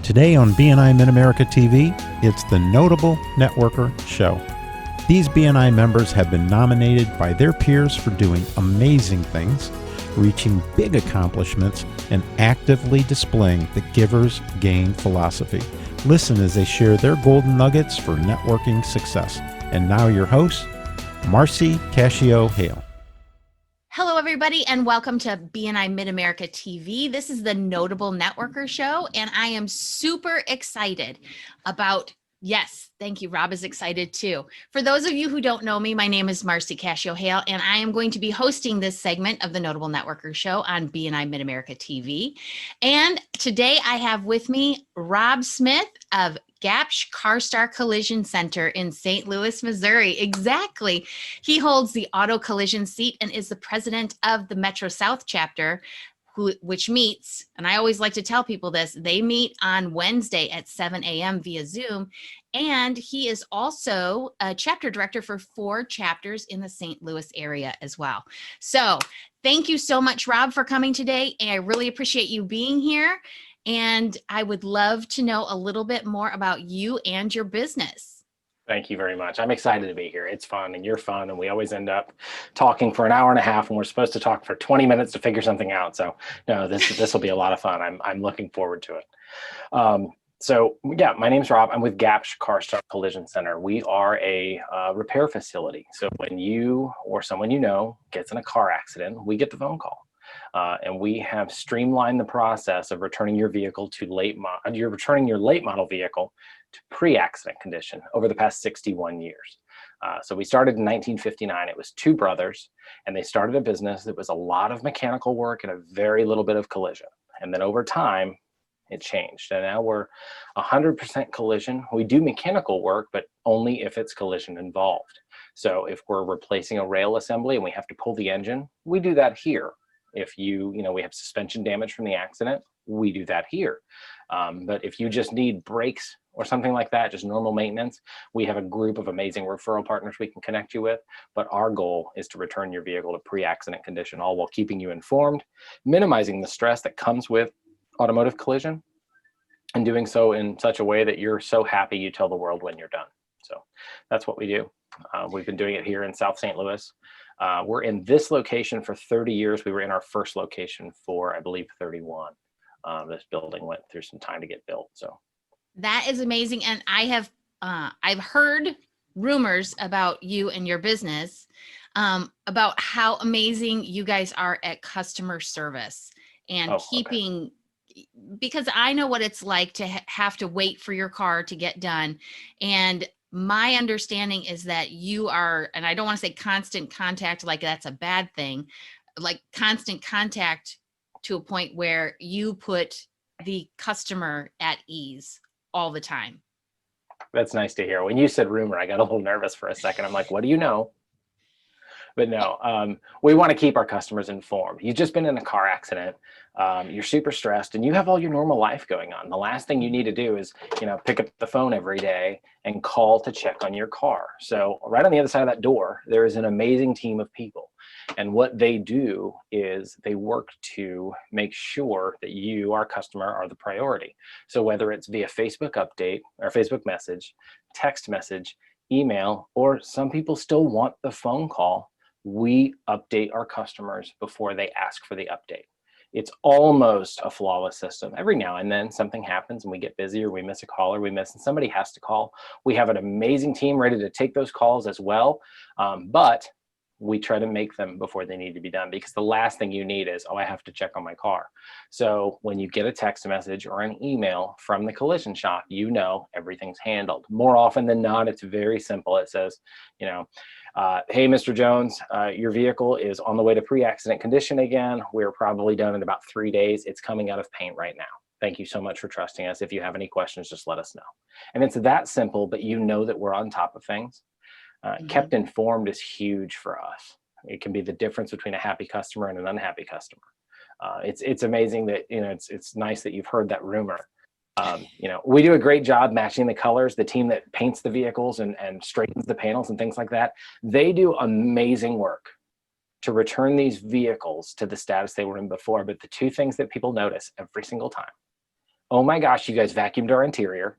Today on BNI Mid-America TV, it's the Notable Networker Show. These BNI members have been nominated by their peers for doing amazing things, reaching big accomplishments, and actively displaying the giver's gain philosophy. Listen as they share their golden nuggets for networking success. And now your host, Marcy Cascio-Hale. Hello, everybody, and welcome to BNI Mid-America TV. This is the Notable Networker Show, and I am super excited about, yes, thank you, Rob is excited too. For those of you who don't know me, my name is Marcy Cascio-Hale, and I am going to be hosting this segment of the Notable Networker Show on BNI Mid-America TV. And today I have with me Rob Smith of Gapsch Carstar Collision Center in St. Louis, Missouri. Exactly. He holds the auto collision seat and is the president of the Metro South chapter, which meets, and I always like to tell people this, they meet on Wednesday at 7 a.m. via Zoom. And he is also a chapter director for 4 chapters in the St. Louis area as well. So thank you so much, Rob, for coming today. And I really appreciate you being here. And I would love to know a little bit more about you and your business. Thank you very much. I'm excited to be here. It's fun and you're fun. And we always end up talking for an hour and a half when we're supposed to talk for 20 minutes to figure something out. So no, this will be a lot of fun. I'm looking forward to it. So yeah, my name's Rob. I'm with Gapsch Carstar Collision Center. We are a repair facility. So when you or someone you know gets in a car accident, we get the phone call. And we have streamlined the process of returning your vehicle to returning your late model vehicle to pre-accident condition over the past 61 years. So we started in 1959. It was 2 brothers, and they started a business that was a lot of mechanical work and a very little bit of collision. And then over time, it changed. And now we're 100% collision. We do mechanical work, but only if it's collision involved. So if we're replacing a rail assembly and we have to pull the engine, we do that here. If we have suspension damage from the accident, we do that here. But if you just need brakes or something like that, just normal maintenance, we have a group of amazing referral partners we can connect you with. But our goal is to return your vehicle to pre-accident condition, all while keeping you informed, minimizing the stress that comes with automotive collision, and doing so in such a way that you're so happy you tell the world when you're done. So that's what we do. We've been doing it here in South St. Louis. We're in this location for 30 years. We were in our first location for, I believe, 31. This building went through some time to get built. So that is amazing. And I've heard rumors about you and your business, about how amazing you guys are at customer service and keeping, because I know what it's like to have to wait for your car to get done. And my understanding is that you are, and I don't want to say constant contact like that's a bad thing, like constant contact to a point where you put the customer at ease all the time. That's nice to hear. When you said rumor, I got a little nervous for a second. I'm like, what do you know? But no, we want to keep our customers informed. You've just been in a car accident. You're super stressed and you have all your normal life going on. The last thing you need to do is, pick up the phone every day and call to check on your car. So right on the other side of that door, there is an amazing team of people. And what they do is they work to make sure that you, our customer, are the priority. So whether it's via Facebook update or Facebook message, text message, email, or some people still want the phone call, we update our customers before they ask for the update. It's almost a flawless system. Every now and then something happens and we get busy or we miss a call and somebody has to call. We have an amazing team ready to take those calls as well. But we try to make them before they need to be done, because the last thing you need is, I have to check on my car. So when you get a text message or an email from the collision shop, everything's handled. More often than not, it's very simple. It says, hey, Mr. Jones, your vehicle is on the way to pre-accident condition again. We're probably done in about 3 days. It's coming out of paint right now. Thank you so much for trusting us. If you have any questions, just let us know. And it's that simple, but that we're on top of things. Kept informed is huge for us. It can be the difference between a happy customer and an unhappy customer. It's amazing that, it's nice that you've heard that rumor. We do a great job matching the colors. The team that paints the vehicles and straightens the panels and things like that, they do amazing work to return these vehicles to the status they were in before. But the 2 things that people notice every single time oh my gosh, you guys vacuumed our interior.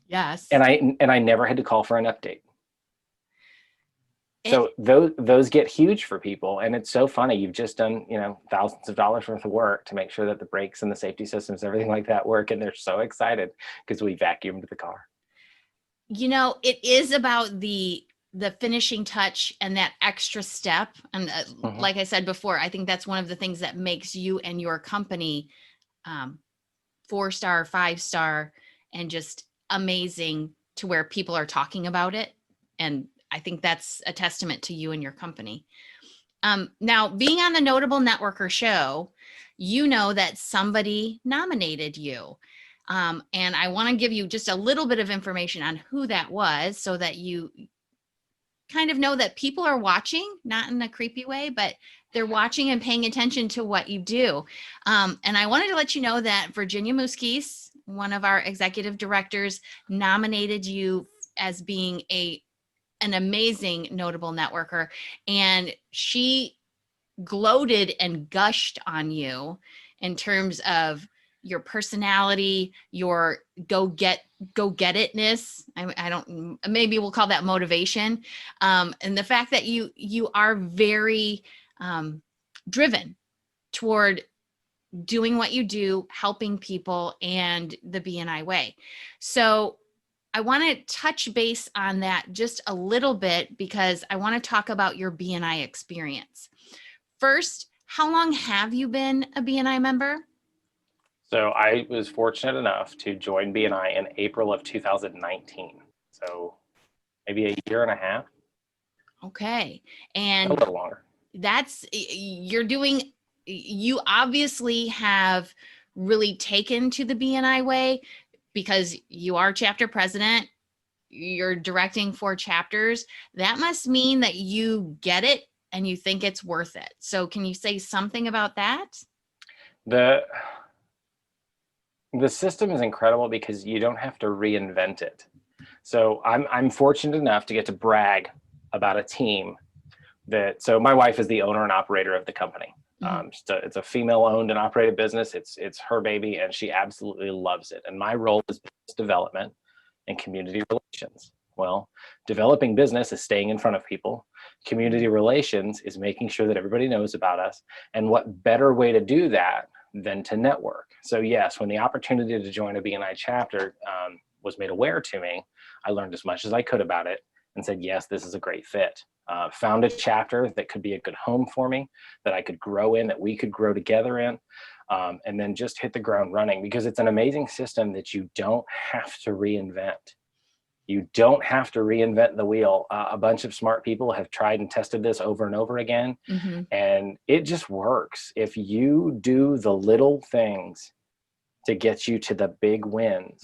Yes. And I never had to call for an update. It, So those get huge for people. And it's so funny. You've just done, thousands of dollars worth of work to make sure that the brakes and the safety systems, everything like that work. And they're so excited because we vacuumed the car. it is about the finishing touch and that extra step. And like I said before, I think that's one of the things that makes you and your company 4-star, 5-star, and just amazing to where people are talking about it. And I think that's a testament to you and your company. Now, being on the Notable Networker show, you know that somebody nominated you. And I want to give you just a little bit of information on who that was so that you kind of know that people are watching, not in a creepy way, but they're watching and paying attention to what you do. And I wanted to let you know that Virginia Muskis, one of our executive directors, nominated you as being an amazing notable networker. And she gloated and gushed on you in terms of your personality, your go get itness. I don't, maybe we'll call that motivation. And the fact that you are very driven toward doing what you do, helping people, and the BNI way. So I want to touch base on that just a little bit because I want to talk about your BNI experience. First, how long have you been a BNI member? So I was fortunate enough to join BNI in April of 2019. So maybe a year and a half. Okay. A And little longer. you obviously have really taken to the BNI way because you are chapter president, you're directing 4 chapters. That must mean that you get it and you think it's worth it. So can you say something about that? The system is incredible because you don't have to reinvent it. So I'm fortunate enough to get to brag about a team so my wife is the owner and operator of the company. It's a female owned and operated business. It's her baby and she absolutely loves it. And my role is business development and community relations. Well, developing business is staying in front of people. Community relations is making sure that everybody knows about us. And what better way to do that than to network? So yes, when the opportunity to join a BNI chapter was made aware to me, I learned as much as I could about it and said, yes, this is a great fit. Found a chapter that could be a good home for me, that I could grow in, that we could grow together in, and then just hit the ground running because it's an amazing system that you don't have to reinvent. You don't have to reinvent the wheel. A bunch of smart people have tried and tested this over and over again, and it just works. If you do the little things to get you to the big wins,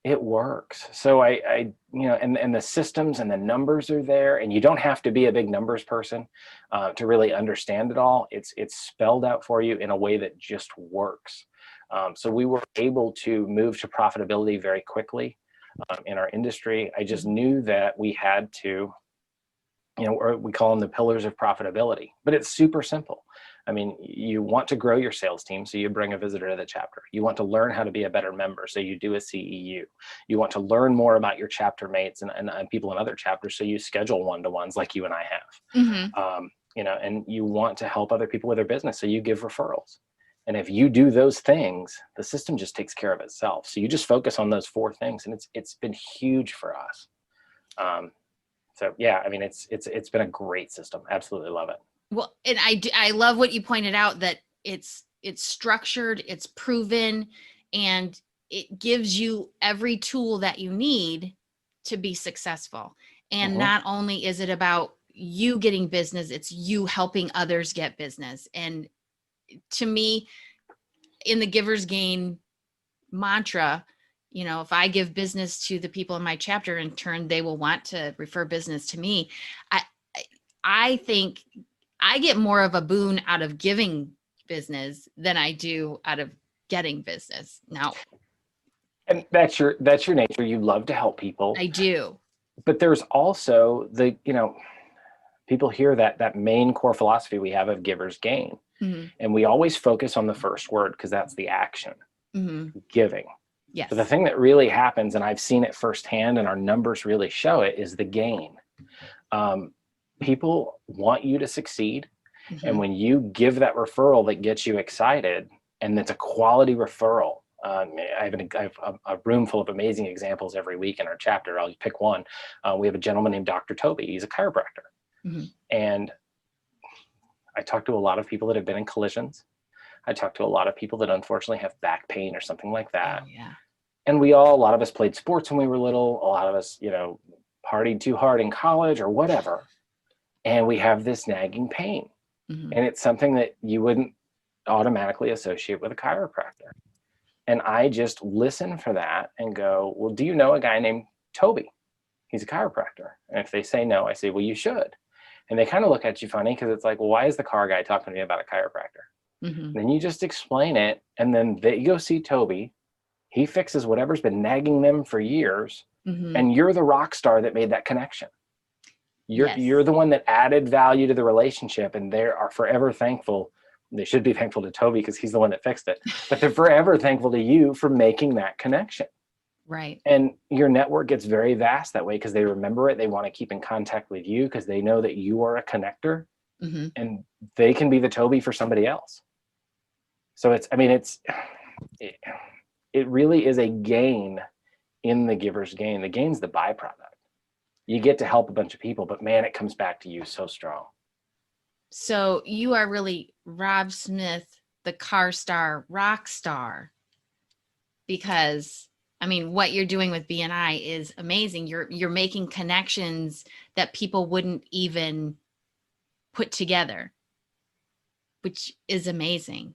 it works. So and the systems and the numbers are there, and you don't have to be a big numbers person to really understand it all. It's spelled out for you in a way that just works. So we were able to move to profitability very quickly. In our industry, I just knew that we had to, or we call them the pillars of profitability, but it's super simple. I mean, you want to grow your sales team, so you bring a visitor to the chapter. You want to learn how to be a better member, so you do a CEU. You want to learn more about your chapter mates and people in other chapters, so you schedule one-to-ones like you and I have. And you want to help other people with their business, so you give referrals. And if you do those things, the system just takes care of itself. So you just focus on those 4 things, and it's been huge for us. So yeah, I mean, it's been a great system. Absolutely love it. Well, and I love what you pointed out, that it's structured, it's proven, and it gives you every tool that you need to be successful. And not only is it about you getting business, it's you helping others get business. And to me, in the giver's gain mantra, if I give business to the people in my chapter, in turn, they will want to refer business to me. I think I get more of a boon out of giving business than I do out of getting business. Now, and that's your nature. You love to help people. I do. But there's also people hear that main core philosophy we have of giver's gain. And we always focus on the first word because that's the action. giving. Yes. But the thing that really happens, and I've seen it firsthand and our numbers really show it, is the gain. People want you to succeed. And when you give that referral that gets you excited, and it's a quality referral, I have a room full of amazing examples every week in our chapter. I'll pick one. We have a gentleman named Dr. Toby. He's a chiropractor. And I talk to a lot of people that have been in collisions. I talk to a lot of people that unfortunately have back pain or something like that. Oh, yeah. And a lot of us played sports when we were little. A lot of us, partied too hard in college or whatever. And we have this nagging pain. And it's something that you wouldn't automatically associate with a chiropractor. And I just listen for that and go, well, do you know a guy named Toby? He's a chiropractor. And if they say no, I say, well, you should. And they kind of look at you funny because it's like, well, why is the car guy talking to me about a chiropractor? Then you just explain it. And then they go see Toby. He fixes whatever's been nagging them for years. And you're the rock star that made that connection. You're the one that added value to the relationship, and they are forever thankful. They should be thankful to Toby because he's the one that fixed it, but they're forever thankful to you for making that connection. Right. And your network gets very vast that way because they remember it. They want to keep in contact with you because they know that you are a connector, and they can be the Toby for somebody else. So it really is a gain in the giver's gain. The gain's the byproduct. You get to help a bunch of people, but man, it comes back to you so strong. So you are really Rob Smith, the Carstar rock star, because what you're doing with BNI is amazing. You're making connections that people wouldn't even put together, which is amazing.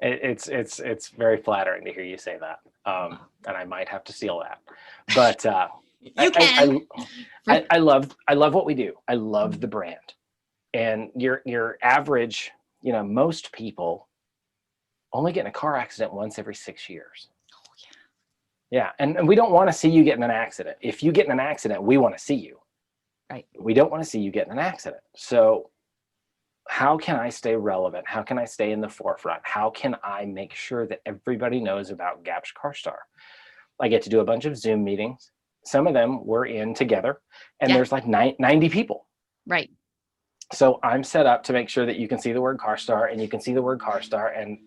It's very flattering to hear you say that, and I might have to steal that, but you can. I love what we do. I love the brand, and your average, most people only get in a car accident once every 6 years. Oh yeah. Yeah, and we don't want to see you get in an accident. If you get in an accident, we want to see you. Right. We don't want to see you get in an accident. So how can I stay relevant? How can I stay in the forefront? How can I make sure that everybody knows about Gapsch Carstar? I get to do a bunch of Zoom meetings. Some of them we're in together, and there's like 90 people. Right. So I'm set up to make sure that you can see the word Carstar, and you can see the word Carstar. And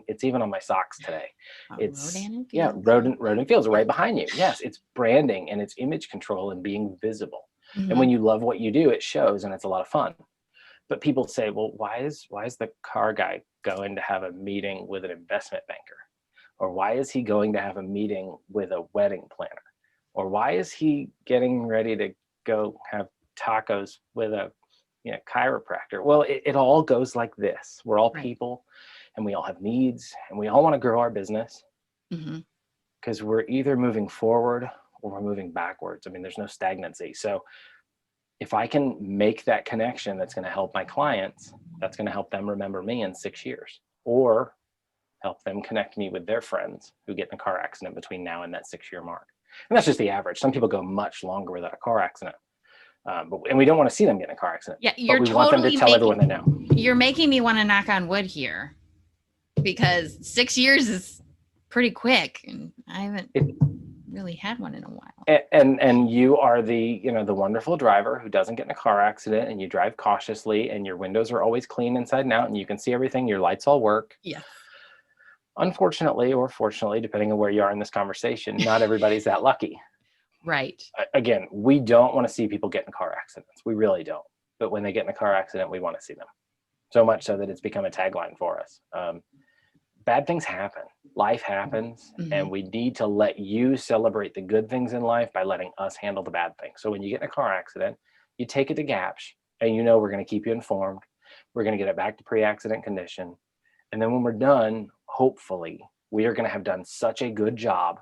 it's even on my socks today. It's Rodan Fields right behind you. Yes, it's branding and it's image control and being visible. And when you love what you do, it shows, and it's a lot of fun. But people say, well, why is the car guy going to have a meeting with an investment banker? Or why is he going to have a meeting with a wedding planner? Or why is he getting ready to go have tacos with a chiropractor? Well, it all goes like this. We're all people, and we all have needs, and we all want to grow our business because we're either moving forward or we're moving backwards. There's no stagnancy. So if I can make that connection, that's going to help my clients, that's going to help them remember me in 6 years, or help them connect me with their friends who get in a car accident between now and that 6-year mark. And that's just the average. Some people go much longer without a car accident. And we don't want to see them get in a car accident. Yeah, but we want them to tell everyone they know. You're making me want to knock on wood here, because 6 years is pretty quick, and I haven't really had one in a while. And you are the wonderful driver who doesn't get in a car accident, and you drive cautiously, and your windows are always clean inside and out, and you can see everything. Your lights all work. Yeah. Unfortunately, or fortunately, depending on where you are in this conversation, not everybody's that lucky. Right. Again, we don't want to see people get in car accidents. We really don't. But when they get in a car accident, we want to see them. So much so that it's become a tagline for us. Bad things happen. Life happens. And we need to let you celebrate the good things in life by letting us handle the bad things. So when you get in a car accident, you take it to Gapsch, and we're going to keep you informed. We're going to get it back to pre-accident condition. And then when we're done, hopefully, we are going to have done such a good job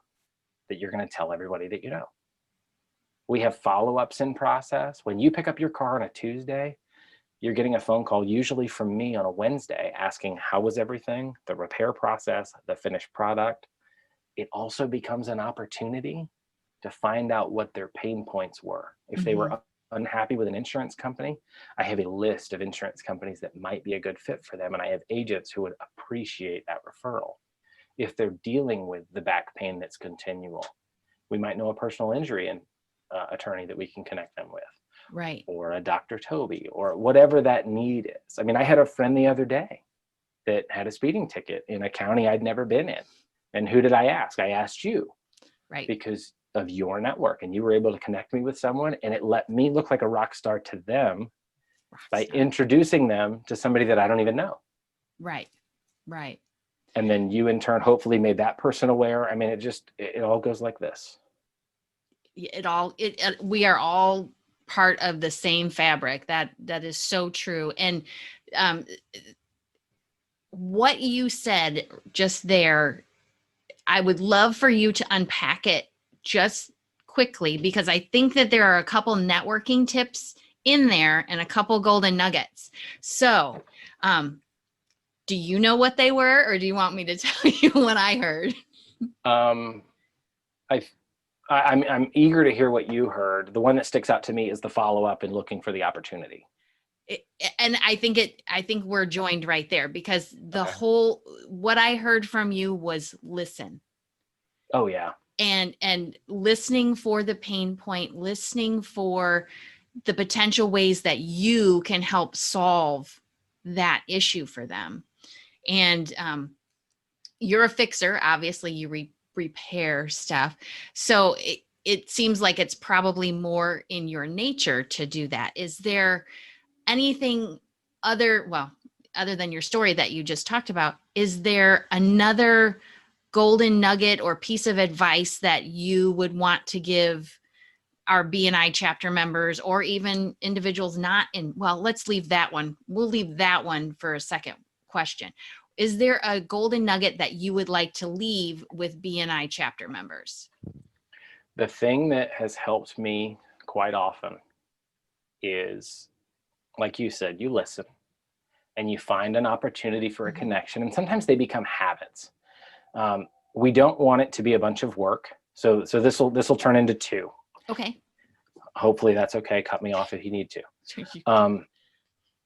that you're going to tell everybody that you know. We have follow-ups in process. When you pick up your car on a Tuesday, you're getting a phone call usually from me on a Wednesday asking how was everything, the repair process, the finished product. It also becomes an opportunity to find out what their pain points were. If they were unhappy with an insurance company, I have a list of insurance companies that might be a good fit for them, and I have agents who would appreciate that referral. if they're dealing with the back pain that's continual. We might know a personal injury and attorney that we can connect them with. Right. Or a Dr. Toby, or whatever that need is. I mean, I had a friend the other day that had a speeding ticket in a county I'd never been in. And who did I ask? I asked you. Right. Because of your network, and you were able to connect me with someone, and it let me look like a rock star to them by introducing them to somebody that I don't even know. Right. Right. And then you in turn hopefully made that person aware. I mean, it all goes like this. We are all part of the same fabric. That is so true. And what you said just there, I would love for you to unpack it just quickly, because I think that there are a couple networking tips in there and a couple golden nuggets. So, do you know what they were, or do you want me to tell you what I heard? I'm eager to hear what you heard. The one that sticks out to me is the follow-up and looking for the opportunity. And I think we're joined right there, because Okay. what I heard from you was listen. Oh yeah. And listening for the pain point, listening for the potential ways that you can help solve that issue for them. And you're a fixer, obviously you repair stuff. So it seems like it's probably more in your nature to do that. Is there anything other than your story that you just talked about? Is there another golden nugget or piece of advice that you would want to give our BNI chapter members, or even individuals not in, well, let's leave that one. We'll leave that one for a second question. Is there a golden nugget that you would like to leave with BNI chapter members? The thing that has helped me quite often is, like you said, you listen and you find an opportunity for a connection, and sometimes they become habits. We don't want it to be a bunch of work. So this will turn into two. Okay. Hopefully that's okay. Cut me off if you need to. I'm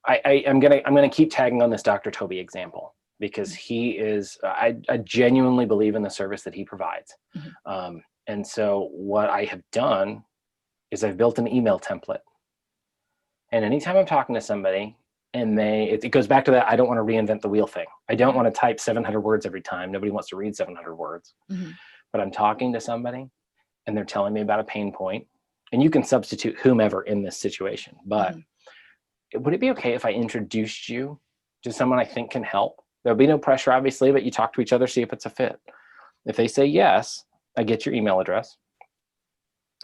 gonna keep tagging on this Dr. Toby example, because he is, I genuinely believe in the service that he provides. And so what I have done is I've built an email template. And anytime I'm talking to somebody and it goes back to that, I don't want to reinvent the wheel thing. I don't want to type 700 words every time. Nobody wants to read 700 words. But I'm talking to somebody and they're telling me about a pain point, and you can substitute whomever in this situation. But would it be okay if I introduced you to someone I think can help? There'll be no pressure, obviously, but you talk to each other, see if it's a fit. If they say yes, I get your email address.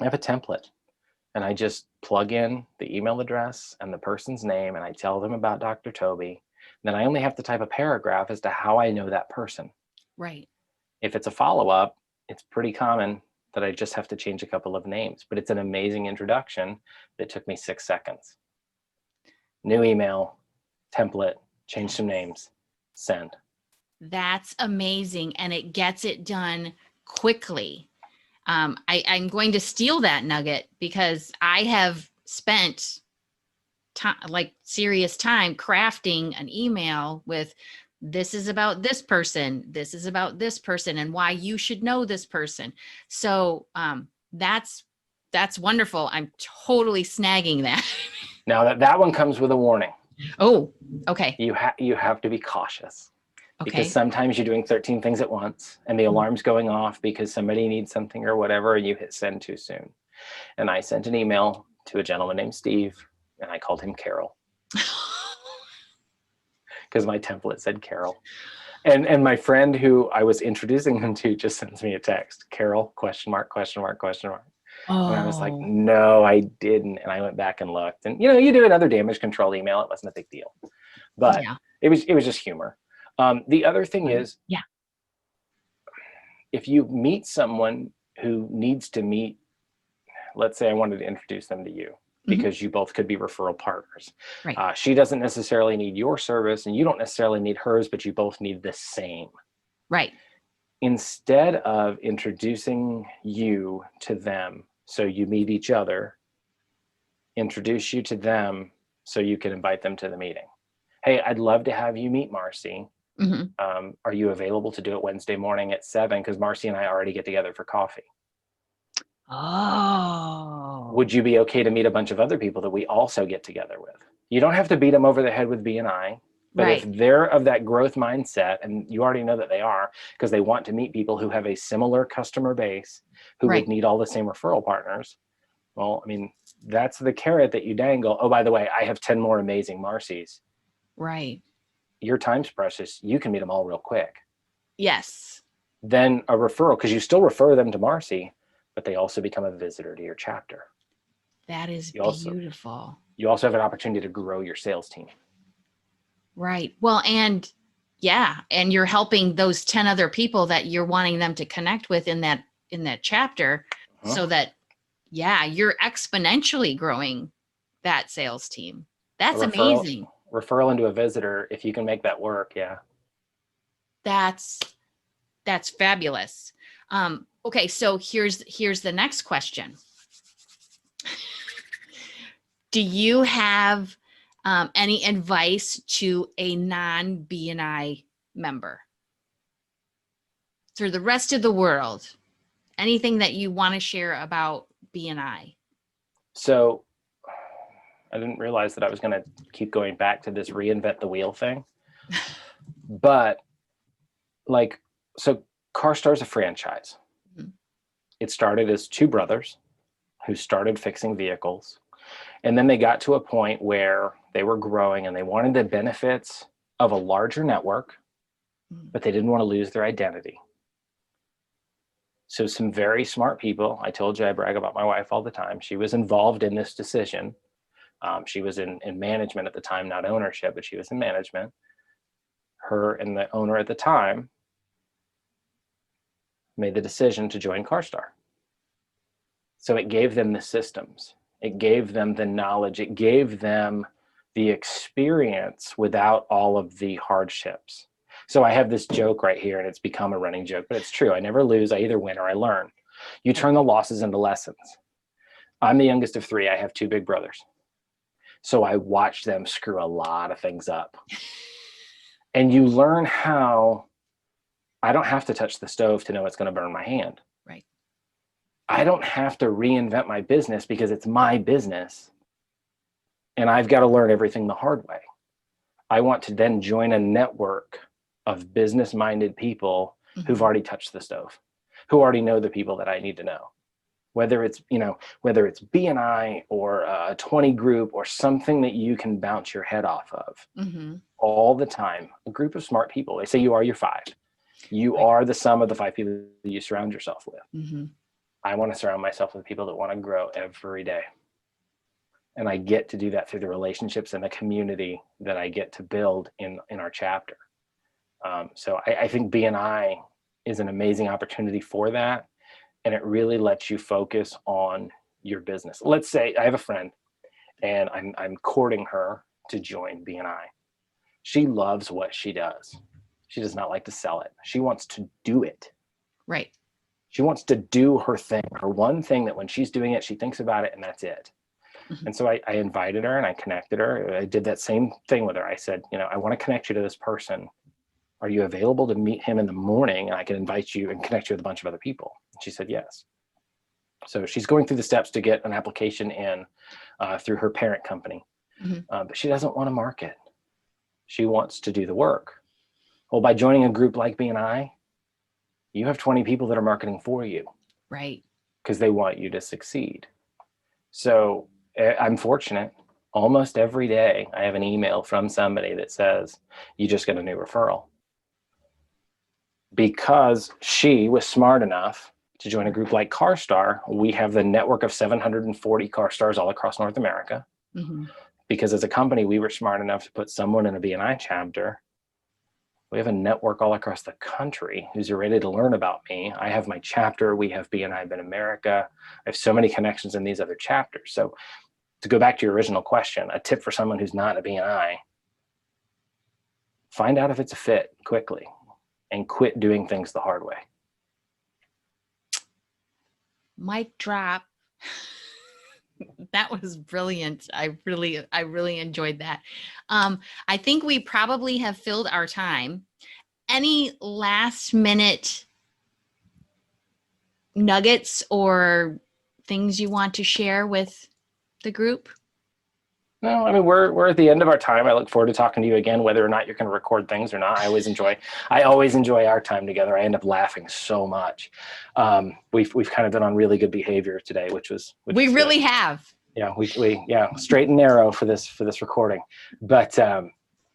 I have a template, and I just plug in the email address and the person's name, and I tell them about Dr. Toby. Then I only have to type a paragraph as to how I know that person. Right. If it's a follow-up, it's pretty common that I just have to change a couple of names, but it's an amazing introduction that took me 6 seconds. New email, template, change some names, send. That's amazing. And it gets it done quickly. I'm going to steal that nugget, because I have spent serious time crafting an email with, this is about this person, this is about this person, and why you should know this person. So that's wonderful. I'm totally snagging that. Now that one comes with a warning. Oh, okay. You have to be cautious. Okay. Because sometimes you're doing 13 things at once and the alarm's going off because somebody needs something or whatever, and you hit send too soon. And I sent an email to a gentleman named Steve, and I called him Carol. Because my template said Carol. And my friend who I was introducing him to just sends me a text, Carol, question mark, question mark, question mark. Oh. And I was like, no, I didn't. And I went back and looked, and you do another damage control email. It wasn't a big deal, but it was just humor. The other thing is, if you meet someone who needs to meet, let's say I wanted to introduce them to you because you both could be referral partners. Right. She doesn't necessarily need your service and you don't necessarily need hers, but you both need the same. Right. Instead of introducing you to them so you meet each other, introduce you to them so you can invite them to the meeting. Hey, I'd love to have you meet Marcy. Are you available to do it Wednesday morning at 7? Because Marcy and I already get together for coffee. Oh. Would you be okay to meet a bunch of other people that we also get together with? You don't have to beat them over the head with BNI, but Right. if they're of that growth mindset, and you already know that they are, because they want to meet people who have a similar customer base, who Right. would need all the same referral partners. Well, I mean, that's the carrot that you dangle. Oh, by the way, I have 10 more amazing Marcys. Right. Your time's precious. You can meet them all real quick. Yes. Then a referral, because you still refer them to Marcy, but they also become a visitor to your chapter. That is beautiful. beautiful. You also have an opportunity to grow your sales team. Right. Well, and yeah, and you're helping those 10 other people that you're wanting them to connect with in that chapter, so that, yeah, you're exponentially growing that sales team. That's amazing. Referral into a visitor, if you can make that work. Yeah. That's fabulous. Okay, so here's the next question. Do you have any advice to a non BNI member for the rest of the world? Anything that you want to share about BNI? So I didn't realize that I was going to keep going back to this reinvent the wheel thing. But like, so Carstar's a franchise. Mhm. It started as two brothers who started fixing vehicles. And then they got to a point where they were growing and they wanted the benefits of a larger network, but they didn't want to lose their identity. So some very smart people, I told you I brag about my wife all the time. She was involved in this decision. She was in management at the time, not ownership, but she was in management. Her and the owner at the time made the decision to join Carstar. So it gave them the systems. It gave them the knowledge. It gave them the experience without all of the hardships. So I have this joke right here, and it's become a running joke, but it's true. I never lose. I either win or I learn. You turn the losses into lessons. I'm the youngest of three. I have two big brothers. So I watch them screw a lot of things up. And you learn how I don't have to touch the stove to know it's going to burn my hand. Right. I don't have to reinvent my business because it's my business. And I've got to learn everything the hard way. I want to then join a network of business-minded people who've already touched the stove, who already know the people that I need to know. Whether it's BNI or a 20 group or something that you can bounce your head off of all the time, a group of smart people. They say you are your five. You are the sum of the five people that you surround yourself with. I want to surround myself with people that want to grow every day. And I get to do that through the relationships and the community that I get to build in our chapter. So I think BNI is an amazing opportunity for that. And it really lets you focus on your business. Let's say I have a friend and I'm courting her to join BNI. She loves what she does. She does not like to sell it. She wants to do it. Right. She wants to do her thing, her one thing that when she's doing it, she thinks about it and that's it. And so I invited her and I connected her. I did that same thing with her. I said, I want to connect you to this person. Are you available to meet him in the morning? And I can invite you and connect you with a bunch of other people. And she said, yes. So she's going through the steps to get an application in through her parent company. But she doesn't want to market. She wants to do the work. Well, by joining a group like BNI, you have 20 people that are marketing for you. Right. Because they want you to succeed. So I'm fortunate. Almost every day I have an email from somebody that says, you just got a new referral. Because she was smart enough to join a group like Carstar. We have the network of 740 Carstars all across North America. Because as a company, we were smart enough to put someone in a BNI chapter. We have a network all across the country who's ready to learn about me. I have my chapter. We have BNI in America. I have so many connections in these other chapters. So to go back to your original question, a tip for someone who's not a BNI, find out if it's a fit quickly and quit doing things the hard way. Mic drop. That was brilliant. I really enjoyed that. I think we probably have filled our time. Any last minute nuggets or things you want to share with the group? No, I mean, we're at the end of our time. I look forward to talking to you again, whether or not you're going to record things or not. I always enjoy our time together. I end up laughing so much. We've kind of been on really good behavior today, which We is really good. have. Yeah, we straight and narrow for this recording. But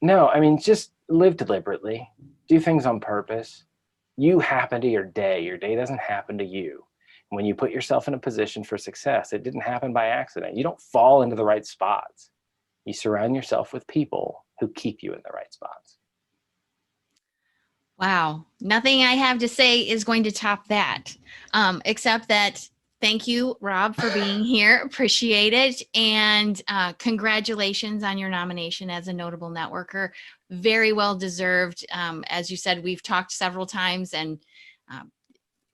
no, I mean, just live deliberately, do things on purpose. You happen to your day. Your day doesn't happen to you. When you put yourself in a position for success, it didn't happen by accident. You don't fall into the right spots. You surround yourself with people who keep you in the right spots. Wow. Nothing I have to say is going to top that, except that thank you, Rob, for being here. Appreciate it. And congratulations on your nomination as a notable networker. Very well deserved. As you said, we've talked several times, and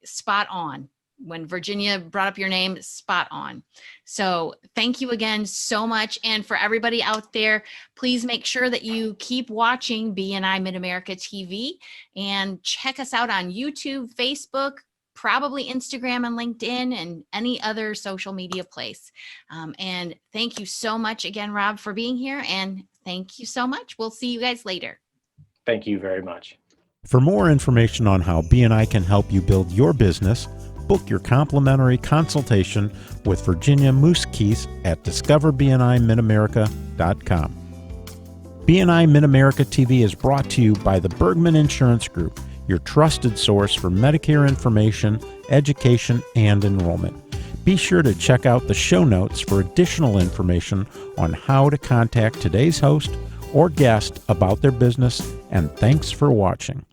spot on. When Virginia brought up your name, spot on. So thank you again so much. And for everybody out there, please make sure that you keep watching BNI Mid-America TV and check us out on YouTube, Facebook, probably Instagram and LinkedIn, and any other social media place. And thank you so much again, Rob, for being here. And thank you so much. We'll see you guys later. Thank you very much. For more information on how BNI can help you build your business, book your complimentary consultation with Virginia Mooskis at discoverbnimidamerica.com. BNI Mid-America TV is brought to you by the Bergman Insurance Group, your trusted source for Medicare information, education, and enrollment. Be sure to check out the show notes for additional information on how to contact today's host or guest about their business, and thanks for watching.